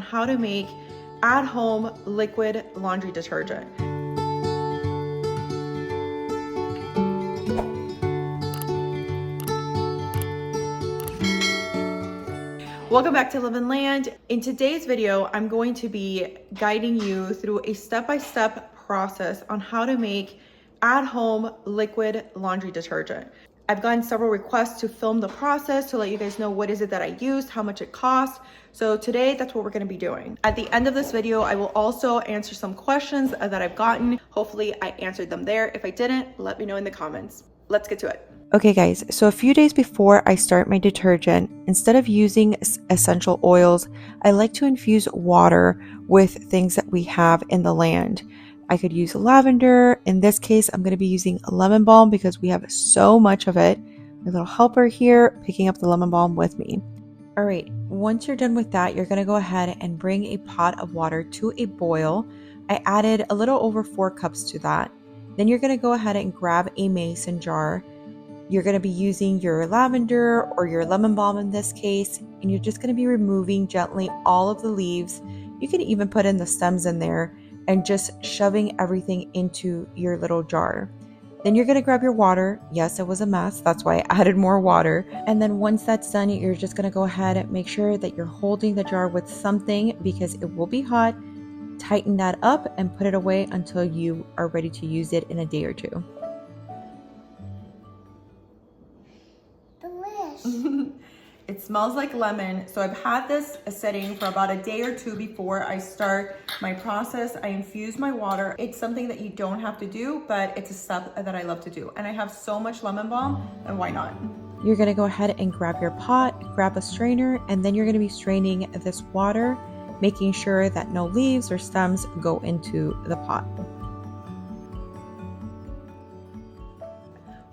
How to make at-home liquid laundry detergent. Welcome back to Live and Land. In today's video, I'm going to be guiding you through a step-by-step process on how to make at-home liquid laundry detergent. I've gotten several requests to film the process to let you guys know what is it that I used, how much it costs. So today, that's what we're gonna be doing. At the end of this video, I will also answer some questions that I've gotten. Hopefully I answered them there. If I didn't, let me know in the comments. Let's get to it. Okay guys, so a few days before I start my detergent, instead of using essential oils, I like to infuse water with things that we have in the land. I could use lavender. In this case, I'm going to be using lemon balm because we have so much of it. My little helper here, picking up the lemon balm with me. All right, once you're done with that, you're going to go ahead and bring a pot of water to a boil. I added a little over 4 cups to that. Then you're going to go ahead and grab a mason jar. You're going to be using your lavender or your lemon balm in this case, and you're just going to be removing gently all of the leaves. You can even put in the stems in there and just shoving everything into your little jar. Then you're going to grab your water. Yes, it was a mess. That's why I added more water. And then once that's done, you're just going to go ahead and make sure that you're holding the jar with something because it will be hot. Tighten that up and put it away until you are ready to use it in a day or two. It smells like lemon. So I've had this setting for about a day or two before I start my process. I infuse my water. It's something that you don't have to do, but it's a step that I love to do. And I have so much lemon balm, and why not? You're going to go ahead and grab your pot, grab a strainer, and then you're going to be straining this water, making sure that no leaves or stems go into the pot.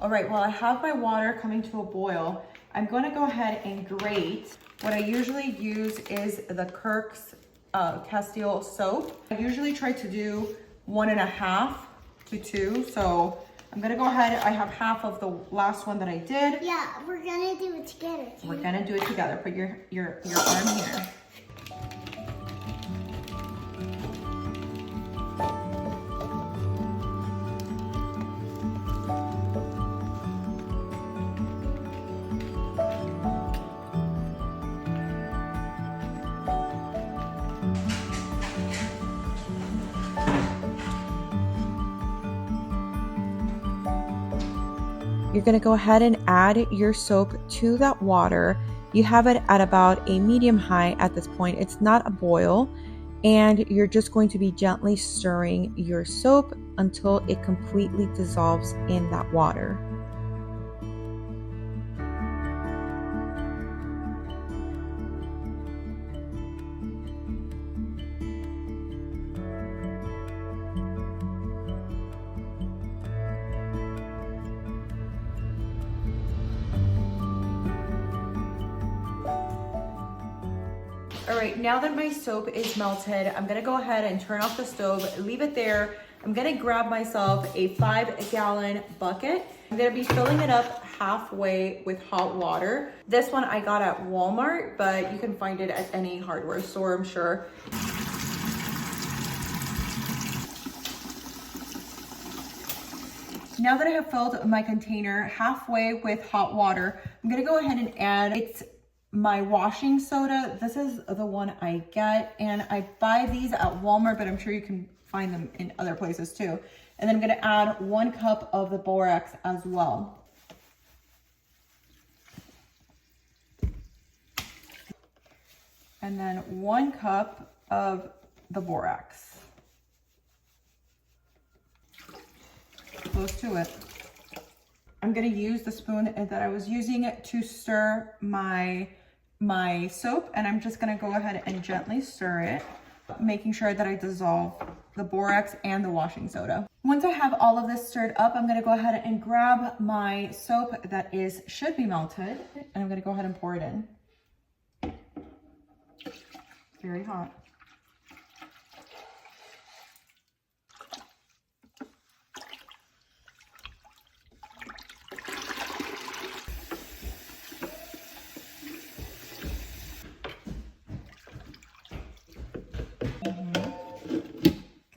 All right, well, I have my water coming to a boil. I'm going to go ahead and grate. What I usually use is the Kirk's Castile soap. I usually try to do 1.5 to 2. So I'm going to go ahead. I have half of the last one that I did. Yeah, we're going to do it together. We're going to do it together. Put your arm here. You're going to go ahead and add your soap to that water. You have it at about a medium high at this point. It's not a boil. And you're just going to be gently stirring your soap until it completely dissolves in that water. All right, now that my soap is melted, I'm gonna go ahead and turn off the stove, leave it there. I'm gonna grab myself a 5-gallon bucket. I'm gonna be filling it up halfway with hot water. This one I got at Walmart, but you can find it at any hardware store, I'm sure. Now that I have filled my container halfway with hot water, I'm gonna go ahead and add my washing soda. This is the one I get, and I buy these at Walmart, but I'm sure you can find them in other places too. And then I'm gonna add 1 cup of the borax as well. And then 1 cup of the borax. Close to it. I'm gonna use the spoon that I was using to stir my soap, and I'm just gonna go ahead and gently stir it, making sure that I dissolve the borax and the washing soda. Once I have all of this stirred up, I'm gonna go ahead and grab my soap that should be melted, and I'm gonna go ahead and pour it in. Very hot.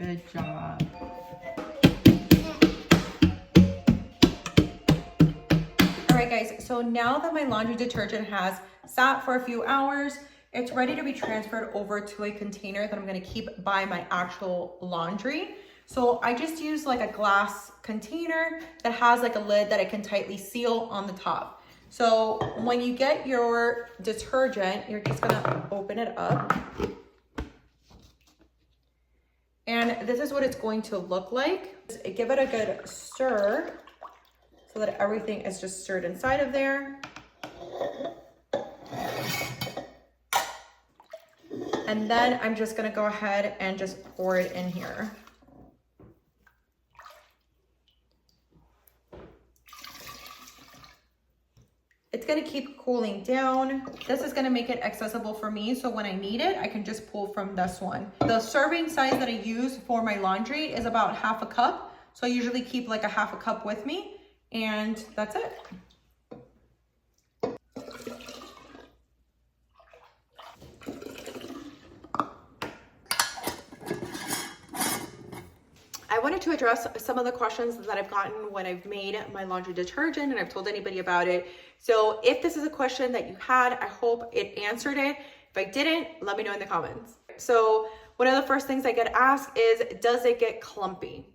Good job. All right, guys, so now that my laundry detergent has sat for a few hours, it's ready to be transferred over to a container that I'm gonna keep by my actual laundry. So I just use like a glass container that has like a lid that I can tightly seal on the top. So when you get your detergent, you're just gonna open it up. And this is what it's going to look like. Just give it a good stir so that everything is just stirred inside of there. And then I'm just gonna go ahead and just pour it in here. It's gonna keep cooling down. This is gonna make it accessible for me, so when I need it, I can just pull from this one. The serving size that I use for my laundry is about half a cup. So I usually keep like a half a cup with me, and that's it. I wanted to address some of the questions that I've gotten when I've made my laundry detergent and I've told anybody about it. So if this is a question that you had, I hope it answered it. If I didn't, let me know in the comments. So one of the first things I get asked is, does it get clumpy?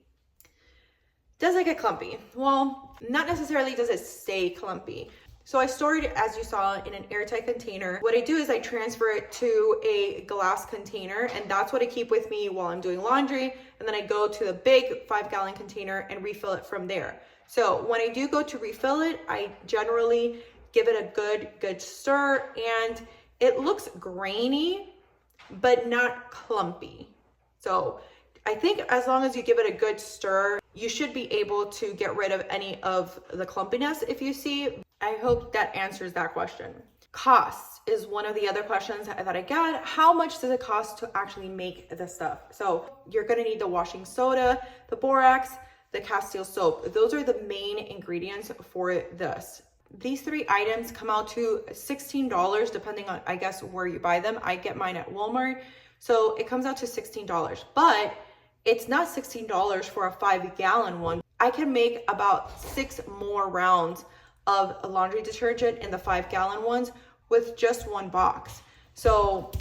Does it get clumpy? Well, not necessarily does it stay clumpy. So I store it, as you saw, in an airtight container. What I do is I transfer it to a glass container, and that's what I keep with me while I'm doing laundry. And then I go to the big 5-gallon container and refill it from there. So when I do go to refill it, I generally give it a good stir, and it looks grainy, but not clumpy. So I think as long as you give it a good stir, you should be able to get rid of any of the clumpiness if you see. I hope that answers that question. Cost is one of the other questions that I get. How much does it cost to actually make this stuff? So you're gonna need the washing soda, the borax, the Castile soap. Those are the main ingredients for this. These 3 items come out to $16 depending on, I guess, where you buy them. I get mine at Walmart. So it comes out to $16, but it's not $16 for a 5-gallon one. I can make about 6 more rounds of a laundry detergent in the 5-gallon ones with just 1 box. So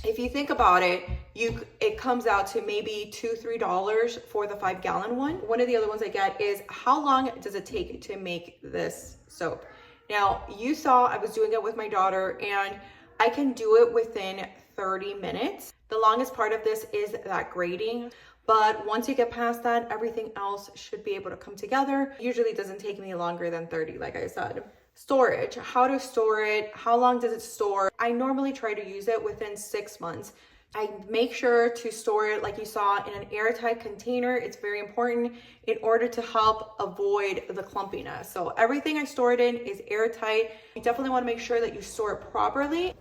if you think about it, it comes out to maybe $2-3 for the 5-gallon one. One of the other ones I get is, how long does it take to make this soap? Now, you saw I was doing it with my daughter, and I can do it within 30 minutes. The longest part of this is that grating, but once you get past that, everything else should be able to come together. Usually doesn't take me longer than 30, like I said. Storage, how to store it, how long does it store? I normally try to use it within 6 months. I make sure to store it, like you saw, in an airtight container. It's very important in order to help avoid the clumpiness. So everything I store it in is airtight. You definitely want to make sure that you store it properly.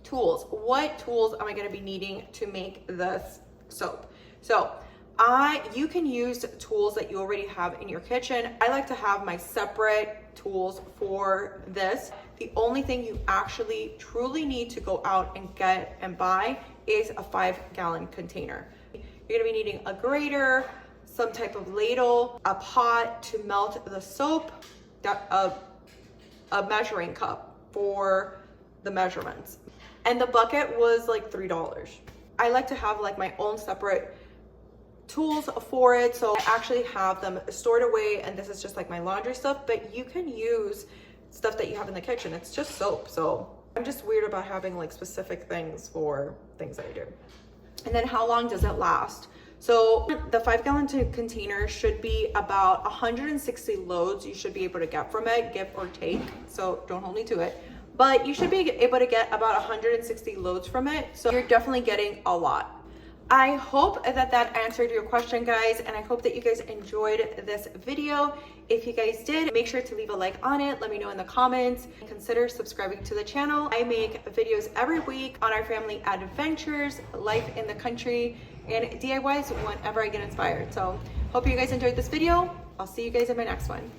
Tools, what tools am I going to be needing to make this soap? So you can use tools that you already have in your kitchen. I like to have my separate tools for this. The only thing you actually truly need to go out and get and buy is a 5-gallon container. You're gonna be needing a grater, some type of ladle, a pot to melt the soap, a measuring cup for the measurements. And the bucket was like $3. I like to have like my own separate tools for it, so I actually have them stored away, and this is just like my laundry stuff, but you can use stuff that you have in the kitchen. It's just soap. So I'm just weird about having like specific things for things that I do. And then how long does it last? So the 5-gallon container should be about 160 loads you should be able to get from it, give or take, so don't hold me to it. But you should be able to get about 160 loads from it. So you're definitely getting a lot. I hope that answered your question, guys, and I hope that you guys enjoyed this video. If you guys did, make sure to leave a like on it. Let me know in the comments. Consider subscribing to the channel. I make videos every week on our family adventures, life in the country, and DIYs whenever I get inspired. So hope you guys enjoyed this video. I'll see you guys in my next one.